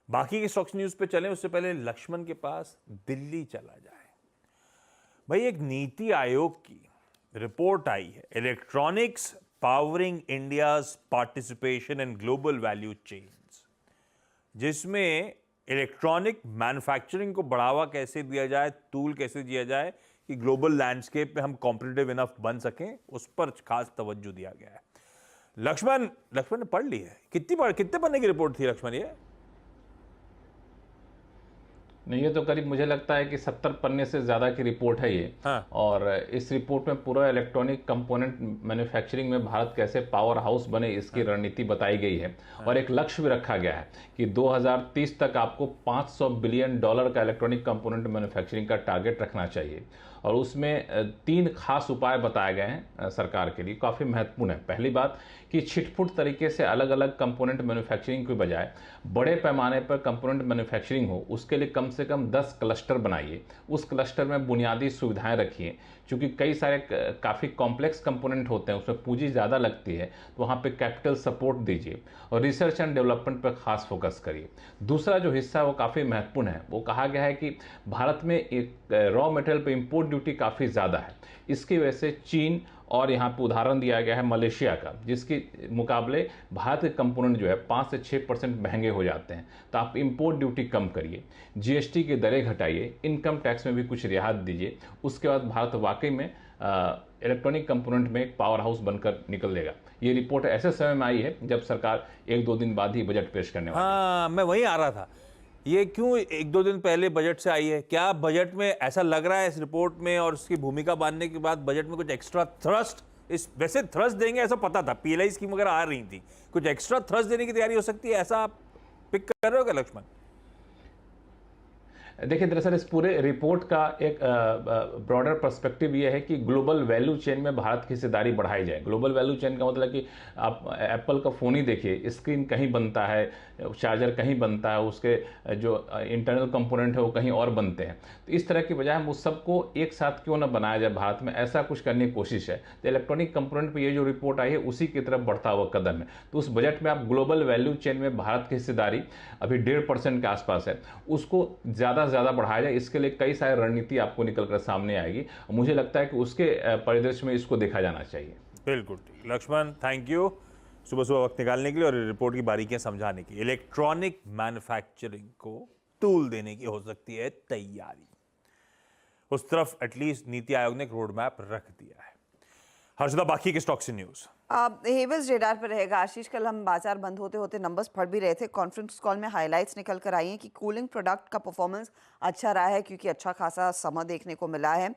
बाकी के stocks news पे चलें उससे पहले लक्ष्मण के पास दिल्ली चला जाए। भाई एक नीति आयोग की रिपोर्ट आई है, electronics powering India's participation in global value chains, जिसमें इलेक्ट्रॉनिक मैन्युफैक्चरिंग को बढ़ावा कैसे दिया जाए, टूल कैसे दिया जाए कि ग्लोबल लैंडस्केप में हम कॉम्पिटिटिव इनफ बन सकें, उस पर खास तवज्जो दिया गया है। लक्ष्मण ने पढ़ ली है? कितने पन्ने की रिपोर्ट थी लक्ष्मण ये? नहीं, ये तो करीब मुझे लगता है कि 70 पन्ने से ज़्यादा की रिपोर्ट है ये। हाँ। और इस रिपोर्ट में पूरा इलेक्ट्रॉनिक कंपोनेंट मैन्युफैक्चरिंग में भारत कैसे पावर हाउस बने इसकी रणनीति बताई गई है। और एक लक्ष्य भी रखा गया है कि 2030 तक आपको $500 बिलियन का इलेक्ट्रॉनिक कंपोनेंट मैन्युफैक्चरिंग का टारगेट रखना चाहिए। और उसमें 3 खास उपाय बताए गए हैं सरकार के लिए, काफ़ी महत्वपूर्ण है। पहली बात कि छिटपुट तरीके से अलग अलग कंपोनेंट मैन्युफैक्चरिंग के बजाय बड़े पैमाने पर कंपोनेंट मैन्युफैक्चरिंग हो, उसके लिए कम से कम 10 क्लस्टर बनाइए। उस क्लस्टर में बुनियादी सुविधाएं रखिए, क्योंकि कई सारे काफ़ी कॉम्प्लेक्स कंपोनेंट होते हैं, उसमें पूंजी ज़्यादा लगती है, तो वहाँ पे कैपिटल सपोर्ट दीजिए और रिसर्च एंड डेवलपमेंट पर खास फोकस करिए। दूसरा जो हिस्सा है वो काफ़ी महत्वपूर्ण है, वो कहा गया है कि भारत में एक रॉ मटेरियल पर इम्पोर्ट ड्यूटी काफ़ी ज़्यादा है। इसकी वजह से चीन और यहाँ पे उदाहरण दिया गया है मलेशिया का, जिसके मुकाबले भारत के कंपोनेंट जो है 5 से 6% महंगे हो जाते हैं। तो आप इंपोर्ट ड्यूटी कम करिए, जीएसटी की दरें घटाइए, इनकम टैक्स में भी कुछ रियायत दीजिए। उसके बाद भारत वाकई में इलेक्ट्रॉनिक कंपोनेंट में एक पावर हाउस बनकर निकलेगा। ये रिपोर्ट ऐसे समय में आई है जब सरकार 1-2 दिन बाद ही बजट पेश करने वाली है। हाँ, मैं वहीं आ रहा था। ये क्यों 1-2 दिन पहले बजट से आई है? क्या बजट में ऐसा लग रहा है इस रिपोर्ट में और उसकी भूमिका बांधने के बाद बजट में कुछ एक्स्ट्रा थ्रस्ट, इस वैसे थ्रस्ट देंगे ऐसा पता था, पीएलआई स्कीम वगैरह आ रही थी, कुछ एक्स्ट्रा थ्रस्ट देने की तैयारी हो सकती है, ऐसा आप पिक कर रहे हो क्या लक्ष्मण? देखिए, दरअसल इस पूरे रिपोर्ट का एक ब्रॉडर पर्सपेक्टिव ये है कि ग्लोबल वैल्यू चेन में भारत की हिस्सेदारी बढ़ाई जाए। ग्लोबल वैल्यू चेन का मतलब कि आप एप्पल का फ़ोन ही देखिए, स्क्रीन कहीं बनता है, चार्जर कहीं बनता है, उसके जो इंटरनल कंपोनेंट है वो कहीं और बनते हैं। तो इस तरह की बजाय हम उस सबको एक साथ क्यों ना बनाया जाए भारत में, ऐसा कुछ करने की कोशिश है। तो इलेक्ट्रॉनिक कंपोनेंट पर ये जो रिपोर्ट आई है उसी की तरफ बढ़ता हुआ कदम है। तो उस बजट में आप ग्लोबल वैल्यू चेन में भारत की हिस्सेदारी अभी 1.5% के आसपास है, उसको ज़्यादा बढ़ाया जाए। इसके लिए कई सारी रणनीति आपको निकलकर सामने आएगी। मुझे लगता है कि उसके परिदृश्य में इसको देखा जाना चाहिए। बिल्कुल लक्ष्मण, थैंक यू सुबह वक्त निकालने के लिए और रिपोर्ट की बारीकियां समझाने की। इलेक्ट्रॉनिक मैन्युफैक्चरिंग को टूल देने की हो सकती है तैयारी, उस तरफ एटलीस्ट नीति आयोग ने एक रोड मैप रख दिया है। हर्षदा, बाकी के स्टॉक्स न्यूज हेवल्स रेडार पर रहेगा। आशीष, कल हम बाजार बंद होते होते नंबर्स पढ़ भी रहे थे, कॉन्फ्रेंस कॉल में हाइलाइट्स निकल कर आई हैं कि कूलिंग प्रोडक्ट का परफॉर्मेंस अच्छा रहा है क्योंकि अच्छा खासा समर देखने को मिला है।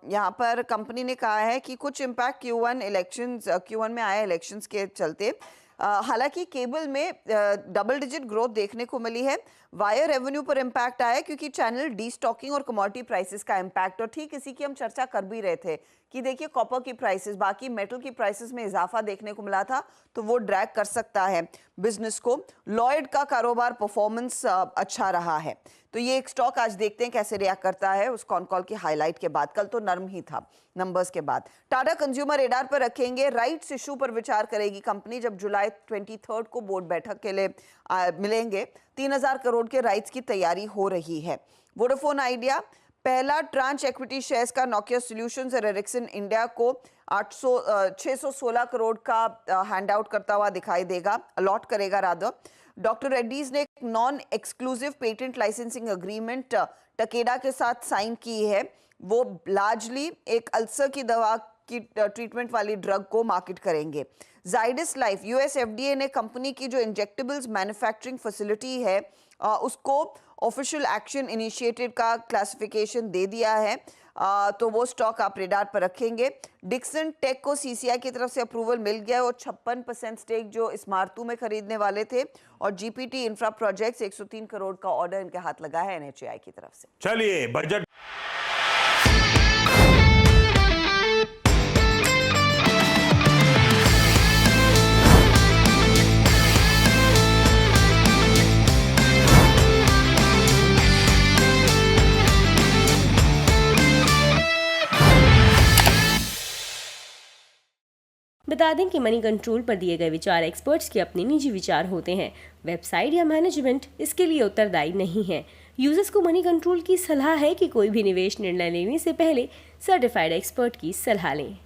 यहाँ पर कंपनी ने कहा है कि कुछ इम्पैक्ट Q1 में आया इलेक्शंस के चलते। हालांकि केबल में डबल डिजिट ग्रोथ देखने को मिली है। वायर रेवेन्यू पर इम्पैक्ट आया क्योंकि चैनल डीस्टॉकिंग और कमोडिटी प्राइसेस का इम्पैक्ट, और ठीक इसी की हम चर्चा कर भी रहे थे कि देखिए कॉपर की प्राइसेस, बाकी मेटल की प्राइसेस में इजाफा देखने को मिला था, तो वो ड्रैग कर सकता है बिजनेस को। लॉयड का कारोबार परफॉर्मेंस अच्छा रहा है, तो ये एक स्टॉक आज देखते हैं कैसे रिएक्ट करता है उस कॉन कॉल की हाईलाइट के बाद। कल तो नर्म ही था नंबर्स के बाद। टाटा कंज्यूमर रेडार पर रखेंगे। राइट्स इशू पर विचार करेगी कंपनी जब जुलाई 23 को बोर्ड बैठक के लिए मिलेंगे। 3000 करोड़ के राइट्स की तैयारी हो रही है। वोडाफोन आइडिया पहला ट्रांच इक्विटी शेयर्स का नोकिया सॉल्यूशंस और एरिक्सन इंडिया को 616 करोड़ का हैंड आउट करता हुआ दिखाई देगा, अलॉट करेगा रादर। डॉक्टर रेड्डीज ने एक non exclusive patent licensing agreement Takeda के साथ साइन की है। वो लार्जली एक अल्सर की दवा की ट्रीटमेंट वाली ड्रग को मार्केट करेंगे। जाइडस लाइफ, यूएस एफडीए ने कंपनी की जो इंजेक्टेबल्स मैन्युफैक्चरिंग फैसिलिटी है उसको ऑफिशियल एक्शन इनिशिएटेड का क्लासिफिकेशन दे दिया है, तो वो स्टॉक आप रेडार पर रखेंगे। डिक्सन टेक को सीसीआई की तरफ से अप्रूवल मिल गया है और 56% स्टेक जो स्मारतू में खरीदने वाले थे, और जीपीटी इंफ्रा प्रोजेक्ट्स 103 करोड़ का ऑर्डर इनके हाथ लगा है एनएचएआई की तरफ से। चलिए बजट बता दें कि मनी कंट्रोल पर दिए गए विचार एक्सपर्ट्स के अपने निजी विचार होते हैं। वेबसाइट या मैनेजमेंट इसके लिए उत्तरदायी नहीं है। यूजर्स को मनी कंट्रोल की सलाह है कि कोई भी निवेश निर्णय लेने से पहले सर्टिफाइड एक्सपर्ट की सलाह लें।